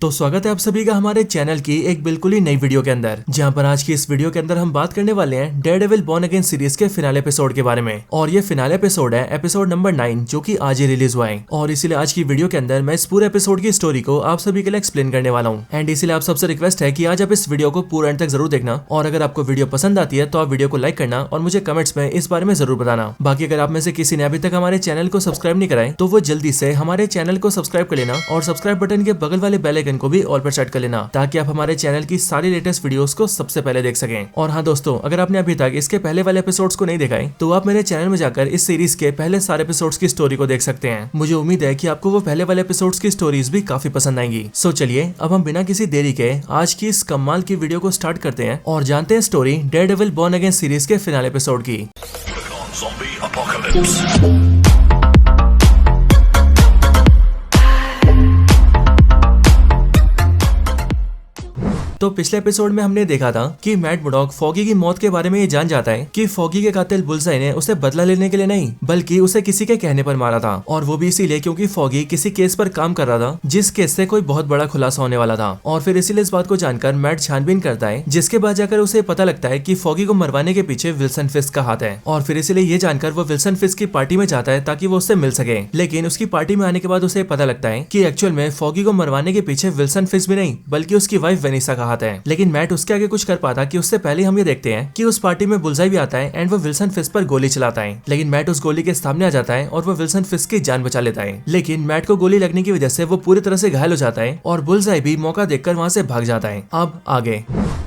तो स्वागत है आप सभी का हमारे चैनल की एक बिल्कुल ही नई वीडियो के अंदर, जहां पर आज की इस वीडियो के अंदर हम बात करने वाले हैं डेयरडेविल बॉर्न अगेन सीरीज के फिनाले एपिसोड के बारे में। और ये फिनाले एपिसोड है एपिसोड नंबर 9, जो कि आज ही रिलीज हुआ है। और इसीलिए आज की वीडियो के अंदर मैं इस पूरे एपिसोड की स्टोरी को आप सभी के लिए एक्सप्लेन करने वाला हूँ। एंड इसीलिए आप सबसे रिक्वेस्ट है कि आज आप इस वीडियो को पूरा एंड तक जरूर देखना। और अगर आपको वीडियो पसंद आती है तो आप वीडियो को लाइक करना और मुझे कमेंट्स में इस बारे में जरूर बताना। बाकी अगर आप में से किसी ने अभी तक हमारे चैनल को सब्सक्राइब नहीं कराए तो वो जल्दी से हमारे चैनल को सब्सक्राइब कर लेना और सब्सक्राइब बटन के बगल वाले बेल आइकन को भी ऑल पर सेट कर लेना, ताकि आप हमारे चैनल की सारी लेटेस्ट वीडियोस को सबसे पहले देख सकें। और हाँ दोस्तों, अगर आपने अभी तक इसके पहले वाले एपिसोड्स को नहीं देखा है तो आप मेरे चैनल में जाकर इस सीरीज के पहले सारे एपिसोड्स की स्टोरी को देख सकते हैं। मुझे उम्मीद है कि आपको वो पहले वाले एपिसोड्स की स्टोरीज भी काफी पसंद आएंगी। सो चलिए अब हम बिना किसी देरी के आज की इस कमाल की वीडियो को स्टार्ट करते हैं और जानते हैं story Daredevil born again series के फिनाले एपिसोड की। तो पिछले एपिसोड में हमने देखा था कि मैट मुर्डॉक फॉगी की मौत के बारे में ये जान जाता है कि फॉगी के कातिल बुलसाई ने उसे बदला लेने के लिए नहीं बल्कि उसे किसी के कहने पर मारा था। और वो भी इसीलिए क्योंकि फॉगी किसी केस पर काम कर रहा था जिस केस से कोई बहुत बड़ा खुलासा होने वाला था। और फिर इसीलिए इस बात को जानकर मैट छानबीन करता है, जिसके बाद जाकर उसे पता लगता है कि फॉगी को मरवाने के पीछे विल्सन फिस्क का हाथ है। और फिर इसीलिए ये जानकर वो विल्सन फिस्क की पार्टी में जाता है ताकि वो उससे मिल सके। लेकिन उसकी पार्टी में आने के बाद उसे पता लगता है कि एक्चुअल में फॉगी को मरवाने के पीछे विल्सन फिस्क भी नहीं बल्कि उसकी वाइफ वेनिसा का हाथ है। लेकिन मैट उसके आगे कुछ कर पाता कि उससे पहले हम ये देखते हैं कि उस पार्टी में बुलसाई भी आता है एंड वो विल्सन फिस्क पर गोली चलाता है। लेकिन मैट उस गोली के सामने आ जाता है और वो विल्सन फिस्क की जान बचा लेता है। लेकिन मैट को गोली लगने की वजह से वो पूरी तरह से घायल हो जाता है और बुलसाई भी मौका देखकर वहां से भाग जाता है। अब आगे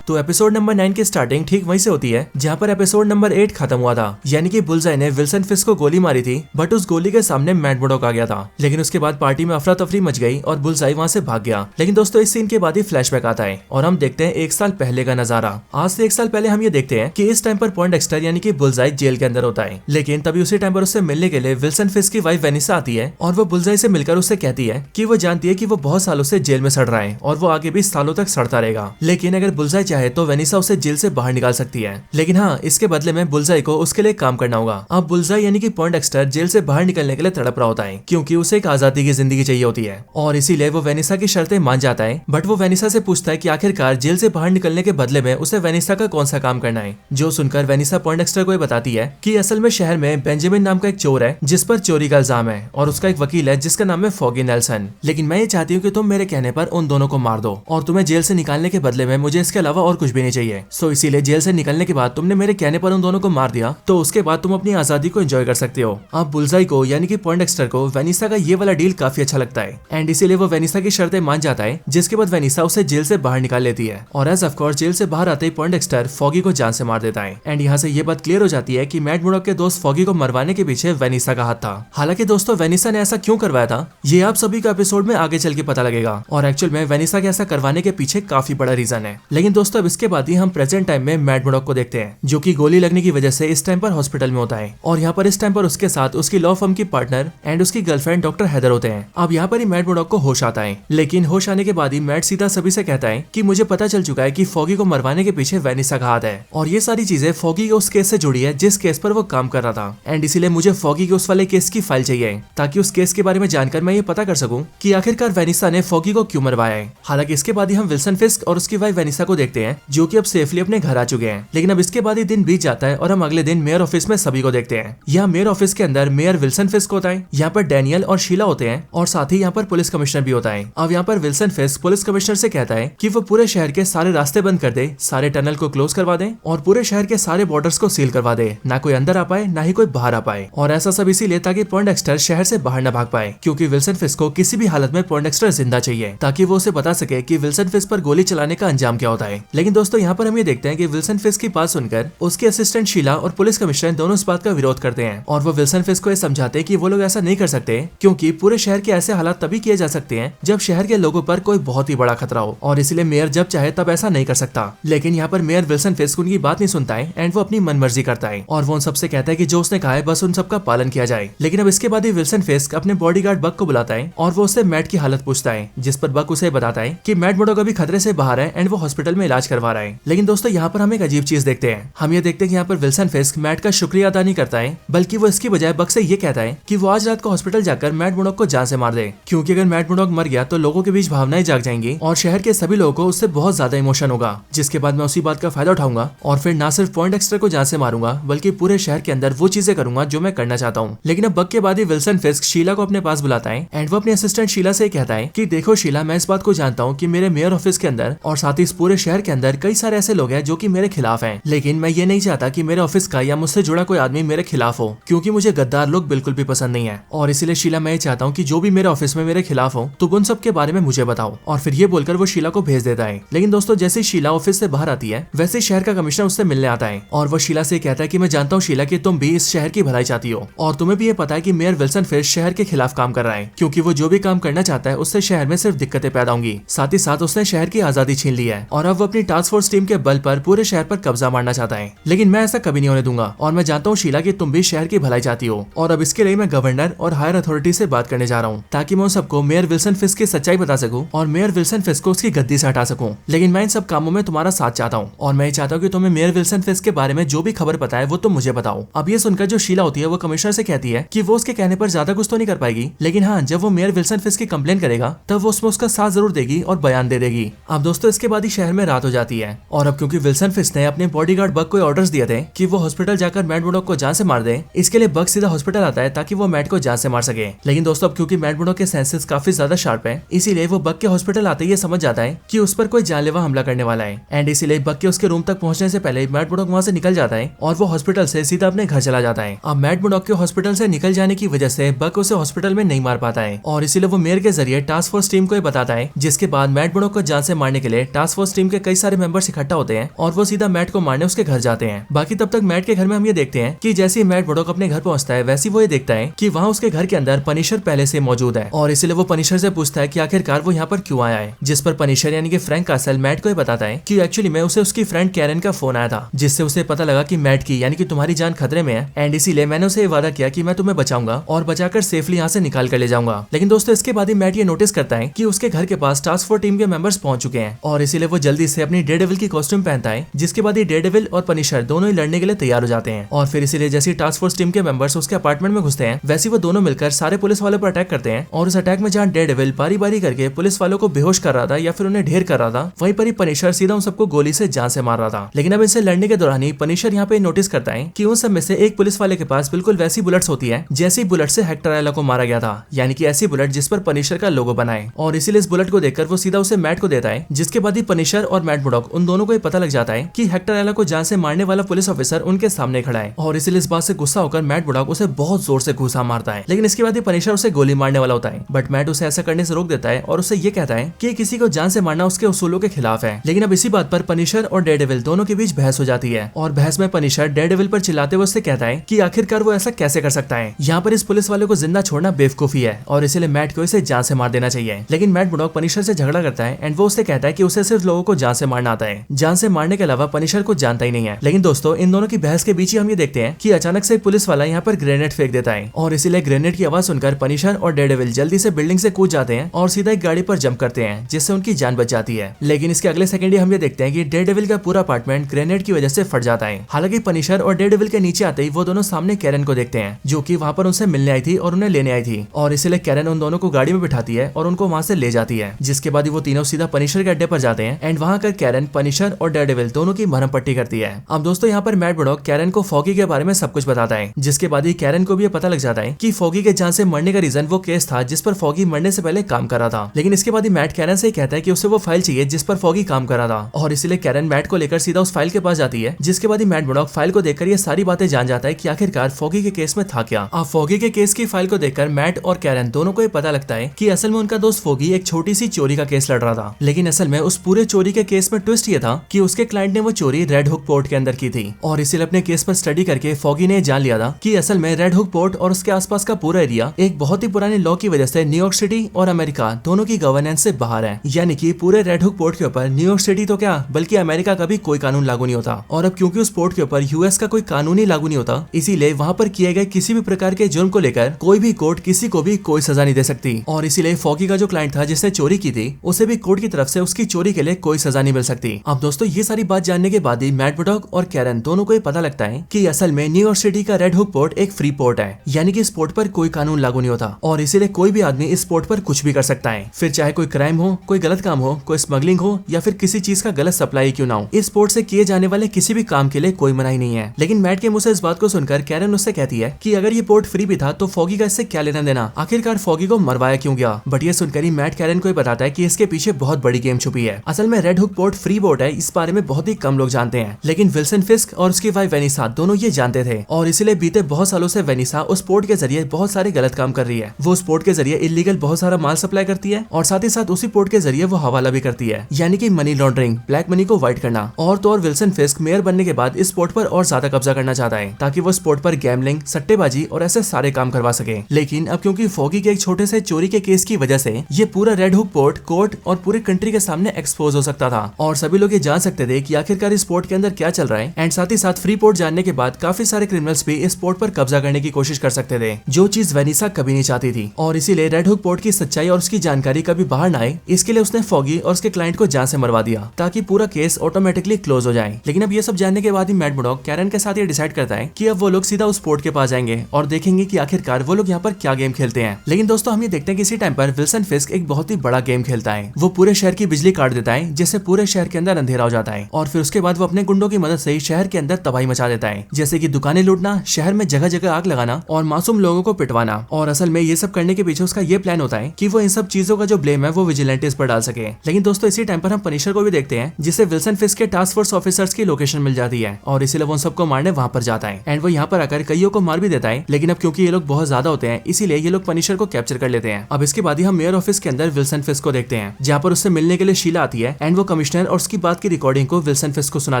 तो एपिसोड नंबर 9 की स्टार्टिंग ठीक वहीं से होती है जहां पर एपिसोड नंबर 8 खत्म हुआ था। यानी कि बुलसाई ने विल्सन फिस्क को गोली मारी थी बट उस गोली के सामने मैट मुर्डॉक आ गया था। लेकिन उसके बाद पार्टी में अफरा तफरी मच गई और बुलसाई वहां से भाग गया। लेकिन दोस्तों इस सीन के बाद ही फ्लैशबैक आता है और हम देखते हैं 1 साल पहले का नजारा। आज से 1 साल पहले हम ये देखते हैं कि इस टाइम पर पॉइंटडेक्स्टर यानी कि बुलसाई जेल के अंदर होता है। लेकिन तभी उसी टाइम पर उससे मिलने के लिए विल्सन फिस्क की वाइफ वेनिसा आती है और वो बुलसाई से मिलकर उससे कहती है कि वो जानती है कि वो बहुत सालों से जेल में सड़ रहा है और वो आगे भी सालों तक सड़ता रहेगा। लेकिन अगर बुलसाई चाहे तो वेनिसा उसे जेल से बाहर निकाल सकती है। लेकिन हाँ, इसके बदले में बुलसाई को उसके लिए काम करना होगा। अब बुलसाई यानी कि पॉइंटडेक्स्टर जेल से बाहर निकलने के लिए तड़प रहा होता है क्योंकि उसे एक आजादी की जिंदगी चाहिए होती है और इसीलिए वो वेनिसा की शर्तें मान जाता है। बट वो वेनिसा से पूछता है कि आखिरकार जेल से बाहर निकलने के बदले में उसे वेनिसा का कौन सा काम करना है। जो सुनकर वेनिसा पॉइंटडेक्स्टर को बताती है कि असल में शहर में बेंजामिन नाम का एक चोर है जिस पर चोरी का इल्जाम है और उसका एक वकील है जिसका नाम है फॉगी नेल्सन। लेकिन मैं ये चाहती हूँ कि तुम मेरे कहने पर उन दोनों को मार दो और तुम्हें जेल से निकालने के बदले में मुझे इसके अलावा और कुछ भी नहीं चाहिए। सो इसीलिए जेल से निकलने के बाद तुमने मेरे कहने पर उन दोनों को मार दिया तो उसके बाद तुम अपनी आजादी को एंजॉय कर सकते हो। अब बुलसाई को यानी कि पॉइंटडेक्स्टर को वेनिसा का ये वाला डील काफी अच्छा लगता है एंड इसीलिए वो वेनिसा की शर्तें मान जाता है, जिसके बाद वेनिसा उसे जेल से बाहर निकाल लेती है। और एज ऑफ कोर्स जेल से बाहर आते ही पॉइंटडेक्स्टर फॉगी को जान से मार देता है। एंड यहाँ से ये बात क्लियर हो जाती है कि मैट मुर्डॉक के दोस्त फॉगी को मरवाने के पीछे वेनिसा का हाथ था। हालांकि दोस्तों वेनिसा ने ऐसा क्यों करवाया था ये आप सभी का एपिसोड में आगे चल के पता लगेगा और एक्चुअल में वेनिसा के ऐसा करवाने के पीछे काफी बड़ा रीजन है। लेकिन दोस्तों अब इसके बाद ही हम प्रेजेंट टाइम में मैट मुर्डॉक को देखते हैं जो कि गोली लगने की वजह से इस टाइम पर हॉस्पिटल में होता है। और यहाँ पर इस टाइम पर उसके साथ उसकी लॉ फर्म की पार्टनर एंड उसकी गर्लफ्रेंड डॉक्टर हैदर होते हैं। अब यहाँ पर ही मैट मुर्डॉक को होश आता है। लेकिन होश आने के बाद ही मैट सीधा सभी से कहता है कि मुझे पता चल चुका है कि फॉगी को मरवाने के पीछे वेनिसा का हाथ है और ये सारी चीजें फॉगी के उस केस से जुड़ी है जिस केस पर वो काम कर रहा था। एंड इसीलिए मुझे फॉगी के उस वाले केस की फाइल चाहिए ताकि उस केस के बारे में जानकर मैं ये पता कर सकूं कि आखिरकार वेनिसा ने फॉगी को क्यों मरवाया है। हालांकि इसके बाद ही हम विल्सन फिस्क और उसकी वाइफ वेनिसा को देखते हैं जो कि अब सेफली अपने घर आ चुके हैं। लेकिन अब इसके बाद ही दिन बीत जाता है और हम अगले दिन मेयर ऑफिस में सभी को देखते हैं। यहाँ मेयर ऑफिस के अंदर मेयर विल्सन फिस्क होता है, यहाँ पर डैनियल और शीला होते हैं और साथ ही यहाँ पर पुलिस कमिश्नर भी होता है। अब यहाँ पर विल्सन फिस्क पुलिस कमिश्नर से कहता है कि वो पूरे शहर के सारे रास्ते बंद कर दे, सारे टनल को क्लोज करवा दे और पूरे शहर के सारे बॉर्डर्स को सील करवा दे, ना कोई अंदर आ पाए ना ही कोई बाहर आ पाए। और ऐसा सब इसीलिए ताकि पॉइंटडेक्स्टर शहर से बाहर न भाग पाए क्योंकि विल्सन फिस्क को किसी भी हालत में पॉइंटडेक्स्टर जिंदा चाहिए ताकि वो उसे बता सके कि विल्सन फिस्क पर गोली चलाने का अंजाम क्या होता है। लेकिन दोस्तों यहाँ पर हम ये देखते हैं कि विल्सन फिस्क की बात सुनकर उसके असिस्टेंट शीला और पुलिस कमिश्नर दोनों इस बात का विरोध करते हैं और वो विल्सन फिस्क को ये समझाते हैं कि वो लोग ऐसा नहीं कर सकते क्योंकि पूरे शहर के ऐसे हालात तभी किए जा सकते हैं जब शहर के लोगों पर कोई बहुत ही बड़ा खतरा हो और इसलिए मेयर जब चाहे तब ऐसा नहीं कर सकता। लेकिन यहाँ पर मेयर विल्सन फिस्क उनकी बात नहीं सुनता है एंड वो अपनी मनमर्जी करता है और वो उन सबसे कहता है कि जो उसने कहा है बस उन सबका पालन किया जाए। लेकिन अब इसके बाद ही विल्सन फिस्क अपने बॉडीगार्ड बक को बुलाता है और वो उससे मैट की हालत पूछता है, जिस पर बक उसे बताता है कि मैट मुर्डॉक अभी खतरे से बाहर है एंड वो हॉस्पिटल में इलाज इलाज करवा रहा है। लेकिन दोस्तों यहाँ पर हम एक अजीब चीज देखते हैं। हम ये देखते हैं कि यहाँ पर विल्सन फिस्क मैट का शुक्रिया अदा नहीं करता है, बल्कि वो इसकी बजाय बक से ये कहता है कि वो आज रात को हॉस्पिटल जाकर मैट मुर्डॉक को जान से मार दे, क्योंकि अगर मैट मुर्डॉक मर गया तो लोगों के बीच भावनाएं जाग जाएंगी और शहर के सभी लोगों को उससे बहुत ज्यादा इमोशन होगा, जिसके बाद मैं उसी बात का फायदा उठाऊंगा और फिर ना सिर्फ पॉइंट एक्स्ट्रा को जान से मारूंगा बल्कि पूरे शहर के अंदर वो चीजें करूंगा जो मैं करना चाहता हूँ। लेकिन अब बक के बाद ही विल्सन फिस्क शीला को अपने पास बुलाता है एंड वो अपने असिस्टेंट शीला से कहता है कि देखो शीला, मैं इस बात को जानता हूँ कि मेरे मेयर ऑफिस के अंदर और साथ ही इस पूरे शहर के अंदर कई सारे ऐसे लोग हैं जो कि मेरे खिलाफ हैं, लेकिन मैं ये नहीं चाहता कि मेरे ऑफिस का या मुझसे जुड़ा कोई आदमी मेरे खिलाफ हो, क्योंकि मुझे गद्दार लोग बिल्कुल भी पसंद नहीं है। और इसीलिए शीला, मैं ये चाहता हूँ कि जो भी मेरे ऑफिस में मेरे खिलाफ हो तो उन सब के बारे में मुझे बताओ। और फिर ये बोलकर वो शीला को भेज देता है। लेकिन दोस्तों जैसे ही शीला ऑफिस से बाहर आती है वैसे शहर का कमिश्नर उससे मिलने आता है और वो शीला से कहता है कि मैं जानता हूँ शीला कि तुम भी इस शहर की भलाई चाहती हो और तुम्हें भी ये पता है कि मेयर विल्सन फिस्क शहर के खिलाफ काम कर रहा है, क्योंकि वो जो भी काम करना चाहता है उससे शहर में सिर्फ दिक्कतें पैदा होंगी। साथ ही साथ उसने शहर की आजादी छीन ली है और अब वो अपनी टास्क फोर्स टीम के बल पर पूरे शहर पर कब्जा मारना चाहता है। लेकिन मैं ऐसा कभी नहीं होने दूंगा और मैं जानता हूँ शीला कि तुम भी शहर की भलाई चाहती हो और अब इसके लिए मैं गवर्नर और हायर अथॉरिटी से बात करने जा रहा हूँ ताकि मैं उन सबको मेयर विल्सन फिस्क की सच्चाई बता सकूं और मेयर विल्सन फिस्क को उसकी गद्दी से हटा सकूं। लेकिन मैं इन सब कामों में तुम्हारा साथ चाहता हूँ और मैं चाहता हूँ कि तुम्हें मेयर विल्सन फिस्क के बारे में जो भी खबर पता है वो तुम मुझे बताओ। अब ये सुनकर जो शीला होती है वो कमिश्नर से कहती है कि वो उसके कहने पर ज्यादा कुछ तो नहीं कर पाएगी, लेकिन हाँ, जब वो मेयर विल्सन फिस्क की कंप्लेन करेगा तब वो उसमें उसका साथ जरूर देगी और बयान दे देगी। अब दोस्तों इसके बाद ही शहर में रात हो जाती है और अब क्योंकि विल्सन फिस्क ने अपने बॉडीगार्ड बक को ऑर्डर्स दिए थे कि वो हॉस्पिटल जाकर मैट मुर्डॉक को जान से मार दे, इसके लिए बक सीधा हॉस्पिटल आता है ताकि वो मैट को जान से मार सके। लेकिन दोस्तों अब क्योंकि मैट मुर्डॉक के सेंसेस काफी ज्यादा शार्प है, इसीलिए वो बक के हॉस्पिटल आते ही समझ जाता है कि उस पर कोई जानलेवा हमला करने वाला है एंड इसीलिए बक के उसके रूम तक पहुंचने से पहले मैट मुर्डॉक वहां से निकल जाता है और वो हॉस्पिटल से सीधा अपने घर चला जाता है। अब मैट मुर्डॉक के हॉस्पिटल से निकल जाने की वजह से बक उसे हॉस्पिटल में नहीं मार पाता है और इसीलिए वो मेयर के जरिए टास्क फोर्स टीम को बताता है, जिसके बाद मैट मुर्डॉक को जान से मारने के लिए टास्क फोर्स टीम के कई सारे मेंबर्स इकट्ठा होते हैं और वो सीधा मैट को मारने उसके घर जाते हैं। बाकी तब तक मैट के घर में हम ये देखते हैं कि जैसे ही मैट मुर्डॉक अपने घर पहुंचता है वैसे वो ये देखता है कि वहाँ उसके घर के अंदर पनिशर पहले से मौजूद है और इसीलिए वो पनिशर से पूछता है कि आखिरकार वो यहाँ पर क्यों आया है, जिस पर पनिशर यानी कि फ्रैंक कासल मैट को बताता है कि एक्चुअली में उसे उसकी फ्रेंड कैरन का फोन आया था, जिससे उसे पता लगा कि मैट की यानी कि तुम्हारी जान खतरे में है एंड इसीलिए मैंने उसे वादा किया कि मैं तुम्हें बचाऊंगा और बचाकर सेफली यहाँ से निकाल कर ले जाऊंगा। लेकिन दोस्तों इसके बाद ही मैट ये नोटिस करता है कि उसके घर के पास टास्क फोर्स टीम के मेंबर्स पहुंच चुके हैं और इसीलिए वो जल्दी से अपनी डेयरडेविल की कॉस्ट्यूम पहनता है, जिसके बाद ही डेयरडेविल और पनिशर दोनों ही लड़ने के लिए तैयार हो जाते हैं। और फिर इसीलिए जैसे टास्क फोर्स टीम के मेंबर्स उसके अपार्टमेंट में घुसते हैं वैसे वो दोनों मिलकर सारे पुलिस वालों पर अटैक करते हैं और उस अटैक में जहाँ डेयरडेविल बारी बारी करके पुलिस वालों को बेहोश कर रहा था या फिर उन्हें ढेर कर रहा था, वहीं पर ही पनिशर सीधा उन सबको गोली से जान से मार रहा था। लेकिन अब इनसे लड़ने के दौरान ही पनिशर यहाँ पे नोटिस करता है कि उन सब में से एक पुलिस वाले के पास बिल्कुल वैसी बुलेट्स होती है जैसी बुलेट से हेक्टर आयला को मारा गया था, यानी कि ऐसी बुलेट जिस पर पनिशर का लोगो बना है और इसीलिए इस बुलेट को देखकर वो सीधा उसे मैट को देता है, जिसके बाद ही पनिशर और मैट मुर्डॉक उन दोनों को पता लग जाता है कि हेक्टर आयला को जान से मारने वाला पुलिस ऑफिसर उनके सामने खड़ा है और इसीलिए इस बात से गुस्सा होकर मैट मुर्डॉक उसे बहुत जोर से घूसा मारता है। लेकिन इसके बाद ही पनिशर उसे गोली मारने वाला होता है, बट मैट उसे ऐसा करने से रोक देता है और उसे ये कहता है कि किसी को जान से मारना उसके उसूलों के खिलाफ है। लेकिन अब इसी बात पर पनिशर और डेयरडेविल दोनों के बीच बहस हो जाती है और बहस में पनिशर डेयरडेविल पर चिल्लाते हुए उससे कहता है कि आखिरकार वो ऐसा कैसे कर सकता है, यहाँ पर इस पुलिस वाले को जिंदा छोड़ना बेवकूफी है और इसीलिए मैट को इसे जान से मार देना चाहिए। लेकिन मैट मुर्डॉक पनिशर से झगड़ा करता है एंड वो उससे कहता है कि उसे सिर्फ लोगों को जान से मारना आता है, जान से मारने के अलावा पनिशर को जानता ही नहीं है। लेकिन दोस्तों इन दोनों की बहस के बीच ही हम ये देखते हैं कि अचानक से एक पुलिस वाला यहाँ पर ग्रेनेड फेंक देता है और इसीलिए ग्रेनेड की आवाज सुनकर पनिशर और डेयरडेविल जल्दी से बिल्डिंग से कूद जाते हैं और सीधा एक गाड़ी पर जंप करते हैं, जिससे उनकी जान बच जाती है। लेकिन इसके अगले सेकंड ही हम ये देखते हैं कि डेयरडेविल का पूरा अपार्टमेंट ग्रेनेड की वजह से फट जाता है। हालांकि पनिशर और डेयरडेविल के नीचे आते ही वो दोनों सामने कैरन को देखते हैं, जो कि वहाँ पर उनसे मिलने आई थी और उन्हें लेने आई थी और इसीलिए कैरन उन दोनों को गाड़ी में बिठाती है और उनको वहाँ से ले जाती है। जिसके बाद वो तीनों सीधा पनिशर के अड्डे पर जाते हैं एंड वहाँ कर कैरन पनिशर और डेयरडेविल दोनों की मरहम पट्टी करती है। अब दोस्तों यहाँ पर मैट मुर्डॉक कैरन को फॉगी के बारे में सब कुछ बताता है, जिसके बाद ही कैरन को भी पता लग जाता है कि फॉगी के जान से मरने का रीजन वो केस था जिस पर फॉगी मरने से पहले काम कर रहा था। लेकिन इसके बाद ही मैट कैरन से कहता है कि उसे वो फाइल चाहिए जिस पर फॉगी काम कर रहा था और इसीलिए कैरन मैट को लेकर सीधा उस फाइल के पास जाती है। जिसके बाद ही मैट मुर्डॉक फाइल को देखकर ये सारी बातें जान जाता है कि आखिरकार फॉगी के केस में था क्या। अब फॉगी के केस की फाइल को देखकर मैट और कैरन दोनों को ये पता लगता है कि असल में उनका दोस्त फॉगी एक छोटी सी चोरी का केस लड़ रहा था। लेकिन असल में उस पूरे चोरी के केस में ट्विस्ट ये था कि उसके क्लाइंट ने वो चोरी रेड हुक पोर्ट के अंदर की थी और इसीलिए अपने केस पर स्टडी करके फॉगी ने जान लिया था कि असल में रेड हुक पोर्ट और उसके आसपास का पूरा एरिया एक बहुत ही पुराने लॉ की वजह से न्यूयॉर्क सिटी और अमेरिका दोनों की गवर्नेंस से बाहर है। यानी कि पूरे रेड हुक पोर्ट के ऊपर न्यूयॉर्क सिटी तो क्या बल्कि अमेरिका का भी कोई कानून लागू नहीं होता और अब क्योंकि उस पोर्ट के ऊपर यूएस का कोई कानून ही लागू नहीं होता, इसीलिए वहाँ पर किए गए किसी भी प्रकार के जुर्म को लेकर कोई भी कोर्ट किसी को भी कोई सजा नहीं दे सकती और इसीलिए फॉगी का जो क्लाइंट था जिसने चोरी की थी उसे भी कोर्ट की तरफ से उसकी चोरी के लिए कोई सजा नहीं नहीं मिल सकती। अब दोस्तों ये सारी बात जानने के बाद ही मैट मर्डॉक और कैरन दोनों को ये पता लगता है कि असल में न्यूयॉर्क सिटी का रेड हुक पोर्ट एक फ्री पोर्ट है, यानी कि इस पोर्ट पर कोई कानून लागू नहीं होता और इसीलिए कोई भी आदमी इस पोर्ट पर कुछ भी कर सकता है। फिर चाहे कोई क्राइम हो, कोई गलत काम हो, कोई स्मगलिंग हो या फिर किसी चीज का गलत सप्लाई क्यों ना हो, इस पोर्ट से किए जाने वाले किसी भी काम के लिए कोई मनाही नहीं है। लेकिन मैट के मुंह से इस बात को सुनकर कैरन उससे कहती है कि अगर ये पोर्ट फ्री भी था तो फॉगी का इससे क्या लेना देना, आखिरकार फॉगी को मरवाया क्यों गया। बट ये सुनकर ही मैट कैरन को बताता है कि इसके पीछे बहुत बड़ी गेम छुपी है। असल में red hook port free port है, इस बारे में बहुत ही कम लोग जानते हैं, लेकिन विल्सन फिस्क और उसकी वाइफ वेनिसा दोनों ये जानते थे और इसलिए बीते बहुत सालों से वेनिसा उस पोर्ट के जरिए बहुत सारे गलत काम कर रही है। वो उस पोर्ट के जरिए इलीगल बहुत सारा माल सप्लाई करती है और साथ ही साथ उसी पोर्ट के जरिए वो हवाला भी करती है, यानी कि मनी लॉन्ड्रिंग, ब्लैक मनी को व्हाइट करना। और तो और विल्सन फिस्क मेयर बनने के बाद इस पोर्ट पर और ज्यादा कब्जा करना चाहता है ताकि वो इस पोर्ट पर गैम्बलिंग, सट्टेबाजी और ऐसे सारे काम करवा सके। लेकिन अब क्योंकि फॉगी के एक छोटे से चोरी के केस की वजह से ये पूरा रेड हुक पोर्ट कोर्ट और पूरे कंट्री के सामने एक्सपोज हो सकता था और सभी लोग ये जान सकते थे कि आखिरकार इस पोर्ट के अंदर क्या चल रहा है। एंड साथ ही साथ फ्री पोर्ट जानने के बाद काफी सारे क्रिमिनल्स भी इस पोर्ट पर कब्जा करने की कोशिश कर सकते थे, जो चीज वेनिसा कभी नहीं चाहती थी। और इसीलिए रेड हुक पोर्ट की सच्चाई और उसकी जानकारी कभी बाहर ना आए, इसके लिए उसने फॉगी और उसके क्लाइंट को जान से मरवा दिया ताकि पूरा केस ऑटोमेटिकली क्लोज हो जाए। लेकिन अब ये सब जानने के बाद ही मैट मर्डॉक कैरन के साथ ये डिसाइड करता है कि अब वो लोग सीधा उस पोर्ट के पास जाएंगे और देखेंगे कि आखिरकार वो लोग यहाँ पर क्या गेम खेलते हैं। लेकिन दोस्तों हम ये देखते हैं कि इसी टाइम पर विल्सन फिस्क एक बहुत ही बड़ा गेम खेलता है। वो पूरे शहर की बिजली काट देता है, जिससे पूरे शहर के अंदर अंधेरा हो जाता है और फिर उसके बाद वो अपने गुंडों की मदद से शहर के अंदर तबाही मचा देता है, जैसे कि दुकानें लूटना, शहर में जगह जगह आग लगाना और मासूम लोगों को पिटवाना। और असल में ये सब करने के पीछे उसका ये प्लान होता है कि वो इन सब चीजों का जो ब्लेम है वो विजिलेंटीज पर डाल सके। लेकिन दोस्तों इसी टाइम पर हम पनिशर को भी देखते हैं, जिसे विल्सन फिस्क के टास्क फोर्स ऑफिसर्स की लोकेशन मिल जाती है और इसीलिए वो उन सबको मारने वहां पर जाता है। एंड वो यहाँ पर आकर कईयों को मार भी देता है, लेकिन अब क्योंकि ये लोग बहुत ज्यादा होते हैं इसीलिए ये लोग पनिशर को कैप्चर कर लेते हैं। अब इसके बाद ही हम मेयर ऑफिस के अंदर विल्सन फिस्क को देखते हैं, जहाँ पर उससे मिलने के लिए शीला आती है एंड वो कमिश्नर और उसकी बात की रिकॉर्डिंग को विल्सन फिस्क को सुना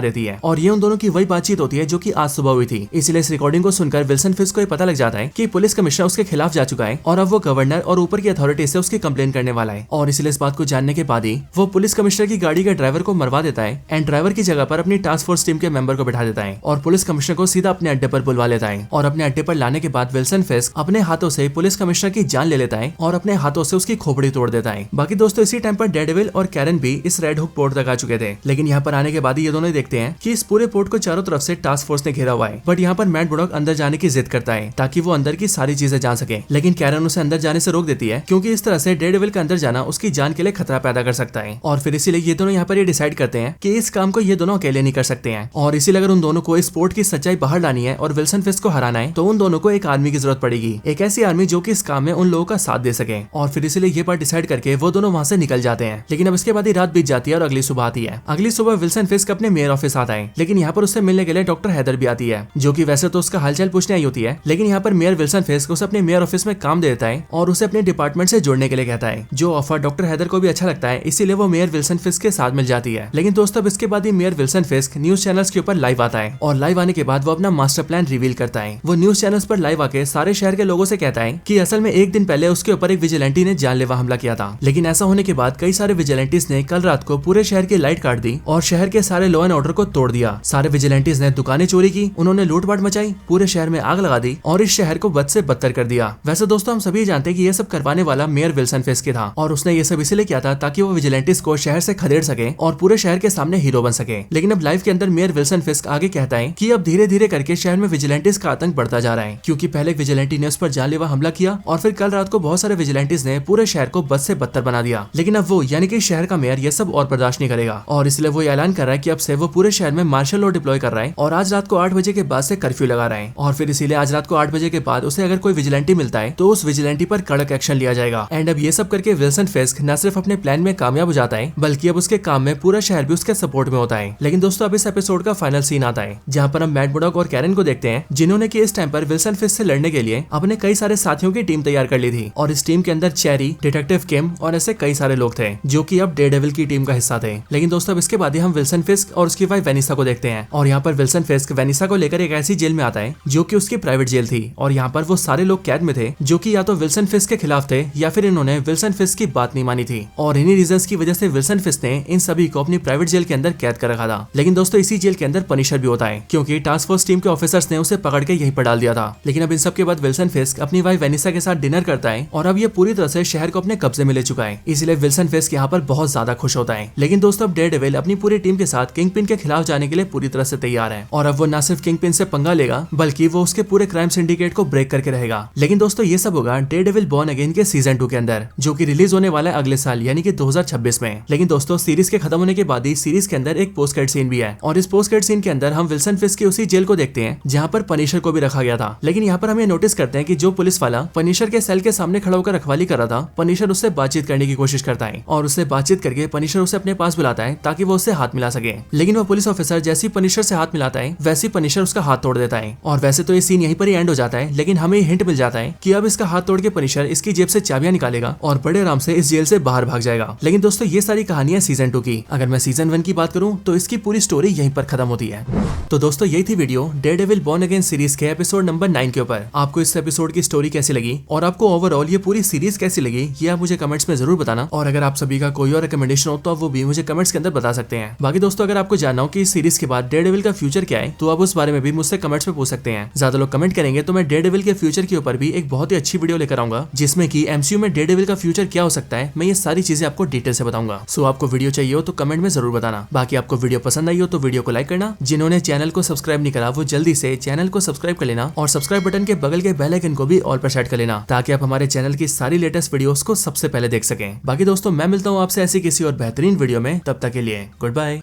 देती है और ये उन दोनों की वही बातचीत होती है जो कि आज सुबह हुई थी। इसलिए इस रिकॉर्डिंग को सुनकर विल्सन फिस्क को ये पता लग जाता है कि पुलिस कमिश्नर उसके खिलाफ जा चुका है और अब वो गवर्नर और ऊपर की अथॉरिटी से उसकी कंप्लेन करने वाला है। और इसलिए इस बात को जानने के बाद ही वो पुलिस कमिश्नर की गाड़ी के ड्राइवर को मरवा देता है एंड ड्राइवर की जगह पर अपनी टास्क फोर्स टीम के मेंबर को बैठा देता है और पुलिस कमिश्नर को सीधा अपने अड्डे पर बुलवा लेता है। और अपने अड्डे पर लाने के बाद विल्सन फिस्क अपने हाथों से पुलिस कमिश्नर की जान ले लेता है और अपने हाथों से उसकी खोपड़ी तोड़ देता है। बाकी दोस्तों इसी टाइम पर डेडेविल और कैरन भी इस रेड हुक पोर्ट तक आ चुके थे, लेकिन यहाँ पर आने के बाद ये दोनों देखते हैं कि इस पूरे पोर्ट को चारों तरफ से टास्क फोर्स ने घेरा हुआ है। बट यहाँ पर मैट मर्डॉक अंदर जाने की जिद करता है ताकि वो अंदर की सारी चीजें जान सके, लेकिन कैरन उसे अंदर जाने से रोक देती है क्योंकि इस तरह से डेडेविल का अंदर जाना उसकी जान के लिए खतरा पैदा कर सकता है। और फिर इसीलिए ये दोनों यहाँ पर ये डिसाइड करते हैं कि इस काम को ये दोनों अकेले नहीं कर सकते हैं और इसीलिए अगर उन दोनों को इस पोर्ट की सच्चाई बाहर लानी है और विल्सन फिस्क को हराना है तो उन दोनों को एक आर्मी की जरूरत पड़ेगी, एक ऐसी आर्मी जो कि इस काम में उन लोगों का साथ दे सके। और फिर इसीलिए ये बात डिसाइड करके वो दोनों वहां से निकल जाते हैं। लेकिन अब इसके बाद ही रात बीत जाती है और अगली सुबह आती है। अगली सुबह विल्सन फिस्क अपने मेयर ऑफिस आता है, लेकिन यहाँ पर उससे मिलने के लिए डॉक्टर हैदर भी आती है, जो कि वैसे तो उसका हालचाल पूछने आई होती है, लेकिन यहाँ पर मेयर विल्सन फिस्क उसे अपने मेयर ऑफिस में काम दे देता है और उसे अपने डिपार्टमेंट से जोड़ने के लिए कहता है, जो ऑफर डॉक्टर हैदर को भी अच्छा लगता है, इसीलिए वो मेयर विल्सन फिस्क के साथ मिल जाती है। लेकिन दोस्तों अब इसके बाद ही मेयर विल्सन फिस्क न्यूज चैनल्स के ऊपर लाइव आता है और लाइव आने के बाद वो अपना मास्टर प्लान रिवील करता है। वो न्यूज चैनल्स पर लाइव आके सारे शहर के लोगों से कहता है कि असल में एक दिन पहले उसके ऊपर एक विजिलेंटी ने जानलेवा हमला किया था, लेकिन ऐसा होने के बाद कई सारे विजिलेंटीज ने कल रात को पूरे शहर की लाइट काट दी और शहर के सारे लॉ एंड ऑर्डर को तोड़ दिया। सारे विजिलेंटीज ने दुकानें चोरी की, उन्होंने लूटपाट मचाई, पूरे शहर में आग लगा दी और इस शहर को बद से बदतर कर दिया। वैसे दोस्तों हम सभी जानते हैं कि ये सब करवाने वाला मेयर विल्सन फिस्क था और उसने ये सब इसलिए किया था ताकि वो विजिलेंटीज को शहर से खदेड़ सके और पूरे शहर के सामने हीरो बन सके। लेकिन अब लाइव के अंदर मेयर विल्सन फिस्क आगे कहता है कि अब धीरे धीरे करके शहर में विजिलेंटीज का आतंक बढ़ता जा रहा है, क्योंकि पहले विजिलेंटी ने उस पर जानलेवा हमला किया और फिर कल रात को बहुत सारे विजिलेंटीज ने पूरे शहर को बद से बदतर बना दिया। लेकिन अब वो यानी कि शहर का मेयर ये सब और बर्दाश्त नहीं करेगा और इसलिए वो ऐलान कर रहा है कि अब से वो पूरे शहर में मार्शल लॉ डिप्लॉय कर रहा है और आज रात को 8 बजे के बाद से कर्फ्यू लगा रहा है। और फिर इसीलिए आज रात को 8 बजे के बाद उसे अगर कोई विजिलेंटी मिलता है तो उस विजिलेंटी पर कड़क एक्शन लिया जाएगा। एंड अब ये सब करके विल्सन फिस्क न सिर्फ अपने प्लान में कामयाब हो जाता है, बल्कि अब उसके काम में पूरा शहर भी उसके सपोर्ट में होता है। लेकिन दोस्तों अब इस एपिसोड का फाइनल सीन आता है, जहाँ पर हम मैट मर्डॉक और कैरन को देखते हैं, जिन्होंने कि इस टाइम पर विल्सन फिस्क से लड़ने के लिए अपने कई सारे साथियों की टीम तैयार कर ली थी और इस टीम के अंदर चेरी, डिटेक्टिव किम और ऐसे कई सारे लोग थे जो कि अब डेयरडेविल की टीम का हिस्सा थे। लेकिन दोस्तों अब इसके बाद ही हम विल्सन फिस्क और उसकी वाइफ वेनिसा को देखते हैं और यहाँ पर विल्सन फिस्क वेनिसा को लेकर एक ऐसी जेल में आता है जो कि उसकी प्राइवेट जेल थी और यहाँ पर वो सारे लोग कैद में थे जो कि या तो विल्सन फिस्क के खिलाफ थे या फिर इन्होंने विल्सन फिस्क की बात नहीं मानी थी और इन्हीं रीजंस की वजह से विल्सन फिस्क ने इन सभी को अपनी प्राइवेट जेल के अंदर कैद कर रखा था। लेकिन दोस्तों इसी जेल के अंदर पनिशर भी होता है, क्योंकि टास्क फोर्स टीम के ऑफिसर्स ने उसे पकड़ के यहीं पर डाल दिया था। लेकिन अब इन सब के बाद विल्सन फिस्क अपनी वाइफ वेनिसा के साथ डिनर करता है और अब ये पूरी तरह से शहर को अपने कब्जे में ले चुका है, इसलिए विल्सन फिस्क यहाँ पर बहुत ज्यादा खुश होता है। लेकिन लेकिन दोस्तों अब डेयरडेविल अपनी पूरी टीम के साथ किंगपिन के खिलाफ जाने के लिए पूरी तरह से तैयार है और अब वो न सिर्फ किंगपिन से पंगा लेगा बल्कि वो उसके पूरे क्राइम सिंडिकेट को ब्रेक करके रहेगा। लेकिन दोस्तों ये सब होगा डेयरडेविल बॉर्न अगेन के सीजन 2 के अंदर, जो कि रिलीज होने वाला है अगले साल यानी कि 2026 में। लेकिन दोस्तों सीरीज के खत्म होने के बाद ही सीरीज के अंदर एक पोस्ट क्रेडिट सीन भी है और इस पोस्ट क्रेडिट सीन के अंदर हम विल्सन फिस्क की उसी जेल को देखते हैं जहाँ पर पनिशर को भी रखा गया था। लेकिन यहाँ पर हम ये नोटिस करते हैं कि जो पुलिस वाला पनिशर के सेल के सामने खड़ा होकर रखवाली कर रहा था, पनिशर उससे बातचीत करने की कोशिश करता है और उससे बातचीत करके पनिशर उसे अपने पास बुलाता है ताकि वो उससे हाथ मिला सके। लेकिन वो पुलिस ऑफिसर जैसे ही पनिशर से हाथ मिलाता है वैसे ही पनिशर उसका हाथ तोड़ देता है। और वैसे तो ये सीन यहीं पर ही एंड हो जाता है, लेकिन हमें हिंट मिल जाता है कि अब इसका हाथ तोड़ के पनिशर इसकी जेब से चाबियां निकालेगा और बड़े आराम से इस जेल से बाहर भाग जाएगा। लेकिन दोस्तों ये सारी कहानियां सीजन 2 की। अगर मैं सीजन 1 की बात करूं तो इसकी पूरी स्टोरी यहीं पर खत्म होती है। तो दोस्तों यही थी video Daredevil born again series के एपिसोड नंबर 9 के ऊपर। आपको इस एपिसोड की स्टोरी कैसी लगी और आपको ओवरऑल ये पूरी सीरीज कैसी लगी ये आप मुझे कमेंट्स में जरूर बताना। और अगर आप सभी का कोई और रिकमेंडेशन हो तो आप वो भी मुझे कमेंट्स के अंदर बता सकते हैं। बाकी दोस्तों अगर आपको जानना हो कि इस सीरीज के बाद डेयरडेविल का फ्यूचर क्या है तो आप उस बारे में भी मुझसे कमेंट्स में पूछ सकते हैं। ज्यादा लोग कमेंट करेंगे तो मैं डेयरडेविल के फ्यूचर के ऊपर भी एक बहुत ही अच्छी वीडियो लेकर आऊंगा जिसमें कि एमसीयू में डेयरडेविल का फ्यूचर क्या हो सकता है, मैं ये सारी चीजें आपको डिटेल से बताऊंगा। सो आपको वीडियो चाहिए हो तो कमेंट में जरूर बताना। बाकी आपको वीडियो पसंद आई हो तो वीडियो को लाइक करना। जिन्होंने चैनल को सब्सक्राइब नहीं करा वो जल्दी से चैनल को सब्सक्राइब कर लेना और सब्सक्राइब बटन के बगल के बेल आइकन को भी ऑल पर सेट कर लेना ताकि आप हमारे चैनल की सारी लेटेस्ट वीडियोस को सबसे पहले देख सकें। बाकी दोस्तों मैं मिलता हूँ आपसे ऐसी किसी और बेहतरीन वीडियो में, तब तक के लिए गुड बाय।